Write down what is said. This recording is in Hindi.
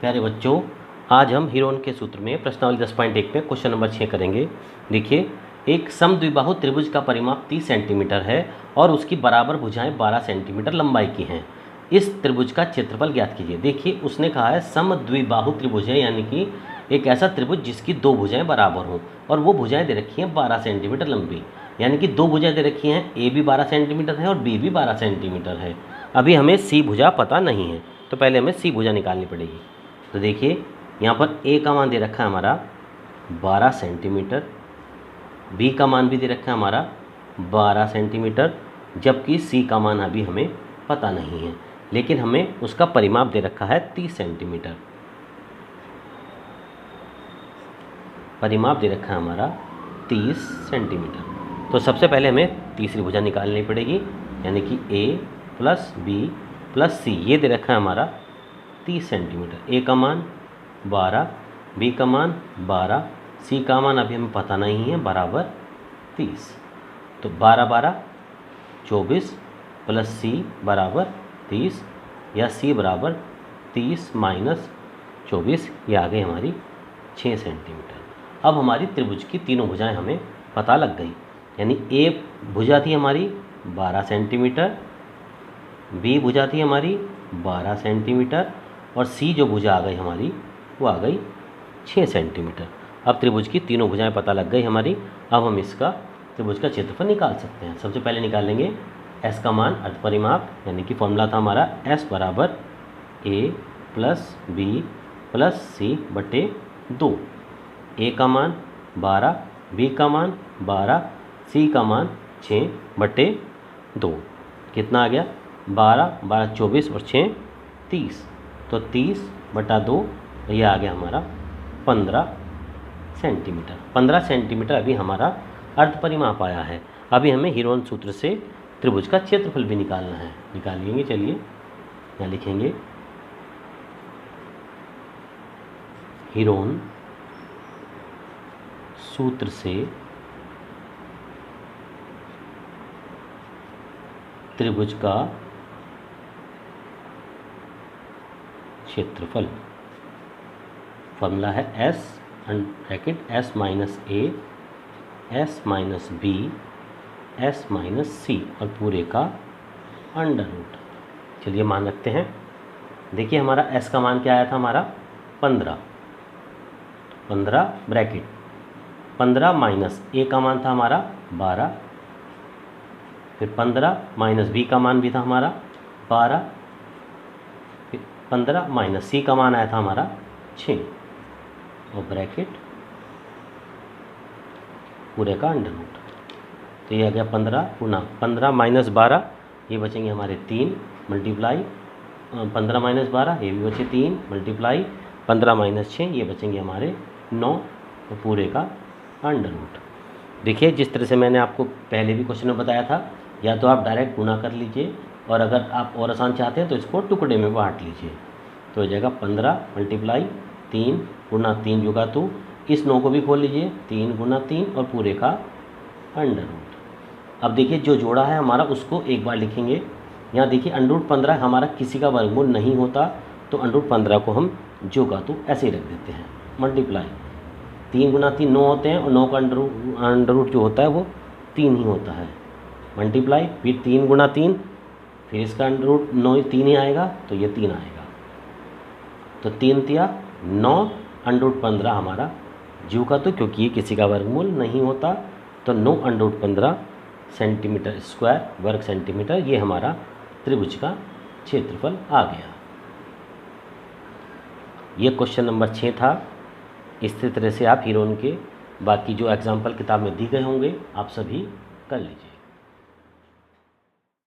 प्यारे बच्चों, आज हम हीरोन के सूत्र में प्रश्नावली 10.1 में क्वेश्चन नंबर 6 करेंगे। देखिए, एक समद्विबाहु त्रिभुज का परिमाप 30 सेंटीमीटर है और उसकी बराबर भुजाएं 12 सेंटीमीटर लंबाई की हैं। इस त्रिभुज का क्षेत्रफल ज्ञात कीजिए। देखिए, उसने कहा है समद्विबाहु त्रिभुज है, यानी कि एक ऐसा त्रिभुज जिसकी दो भुजाएं बराबर हों और वो भुजाएं दे रखी हैं 12 सेंटीमीटर लंबी, यानी कि दो भुजाएं दे रखी हैं, ए भी 12 सेंटीमीटर है और बी भी 12 सेंटीमीटर है। अभी हमें सी भुजा पता नहीं है, तो पहले हमें सी भुजा निकालनी पड़ेगी। तो देखिए, यहाँ पर ए का मान दे रखा है हमारा 12 सेंटीमीटर, बी का मान भी दे रखा है हमारा 12 सेंटीमीटर, जबकि सी का मान अभी हमें पता नहीं है, लेकिन हमें उसका परिमाप दे रखा है 30 सेंटीमीटर। परिमाप दे रखा है हमारा 30 सेंटीमीटर। तो सबसे पहले हमें तीसरी भुजा निकालनी पड़ेगी, यानी कि ए प्लस बी प्लस सी। ये दे रखा है हमारा 30 सेंटीमीटर। ए का मान 12, बी का मान 12, सी का मान अभी हमें पता नहीं है, बराबर 30। तो 12 12 24 प्लस सी बराबर 30, या सी बराबर 30 माइनस 24, ये आ गई हमारी 6 सेंटीमीटर। अब हमारी त्रिभुज की तीनों भुजाएं हमें पता लग गई, यानी ए भुजा थी हमारी 12 सेंटीमीटर, बी भुजा थी हमारी 12 सेंटीमीटर और सी जो भुजा आ गई हमारी वो आ गई 6 सेंटीमीटर। अब त्रिभुज की तीनों भुजाएं पता लग गई हमारी। अब हम इसका त्रिभुज का क्षेत्रफल निकाल सकते हैं। सबसे पहले निकालेंगे एस का मान, अर्ध परिमाप, यानी कि फॉर्मूला था हमारा एस बराबर ए प्लस बी प्लस सी बटे 2। ए का मान 12, बी का मान 12, सी का मान 6 बटे 2। कितना आ गया? 12 12 24 और 6 30। तो 30 बटा 2, ये आ गया हमारा 15 सेंटीमीटर। 15 सेंटीमीटर अभी हमारा अर्ध परिमाप आया है। अभी हमें हीरोन सूत्र से त्रिभुज का क्षेत्रफल भी निकालना है। निकालेंगे, चलिए यहाँ लिखेंगे हीरोन सूत्र से त्रिभुज का क्षेत्रफल। फॉर्मूला है S bracket S minus A S minus B S minus C और पूरे का अंडर रूट। चलिए मान रखते हैं। देखिए, हमारा एस का मान क्या आया था हमारा 15 ब्रैकेट 15 माइनस ए का मान था हमारा 12, फिर 15 माइनस बी का मान भी था हमारा 12, फिर 15 माइनस सी का मान आया था हमारा 6 और ब्रैकेट पूरे का अंडर रूट। तो ये आ गया 15 गुना 15 माइनस 12, ये बचेंगे हमारे 3 मल्टीप्लाई 15 माइनस 12, ये भी बचे 3 मल्टीप्लाई 15 माइनस 6, ये बचेंगे हमारे 9 और पूरे का अंडर रूट। देखिए, जिस तरह से मैंने आपको पहले भी क्वेश्चन में बताया था, या तो आप डायरेक्ट गुना कर लीजिए, और अगर आप और आसान चाहते हैं तो इसको टुकड़े में बांट लीजिए। तो हो जाएगा 15 मल्टीप्लाई 3 गुना 3 जुगा 2, इस 9 को भी खोल लीजिए, 3 गुना 3 और पूरे का अंडर रूट। अब देखिए, जो जोड़ा है हमारा उसको एक बार लिखेंगे। यहाँ देखिए, अंडर रूट 15 हमारा किसी का वर्गमूल नहीं होता, तो अंडर रूट 15 को हम जोगा तो ऐसे ही रख देते हैं। मल्टीप्लाई 3 गुना 3 9 होते हैं, और 9 का अंडर रूट जो होता है वो 3 ही होता है। मल्टीप्लाई फिर 3 गुना 3, फिर इसका अंडर रूट 9 3 ही आएगा, तो ये 3 आएगा। तो 3 तिया 9, अंडर रूट 15 हमारा जीव का, तो क्योंकि ये किसी का वर्गमूल नहीं होता, तो 9 अंडर रूट 15 सेंटीमीटर स्क्वायर वर्ग सेंटीमीटर, ये हमारा त्रिभुज का क्षेत्रफल आ गया। ये क्वेश्चन नंबर 6 था। इसी तरह से आप हीरोन के बाकी जो एग्जाम्पल किताब में दी गए होंगे, आप सभी कर लीजिए।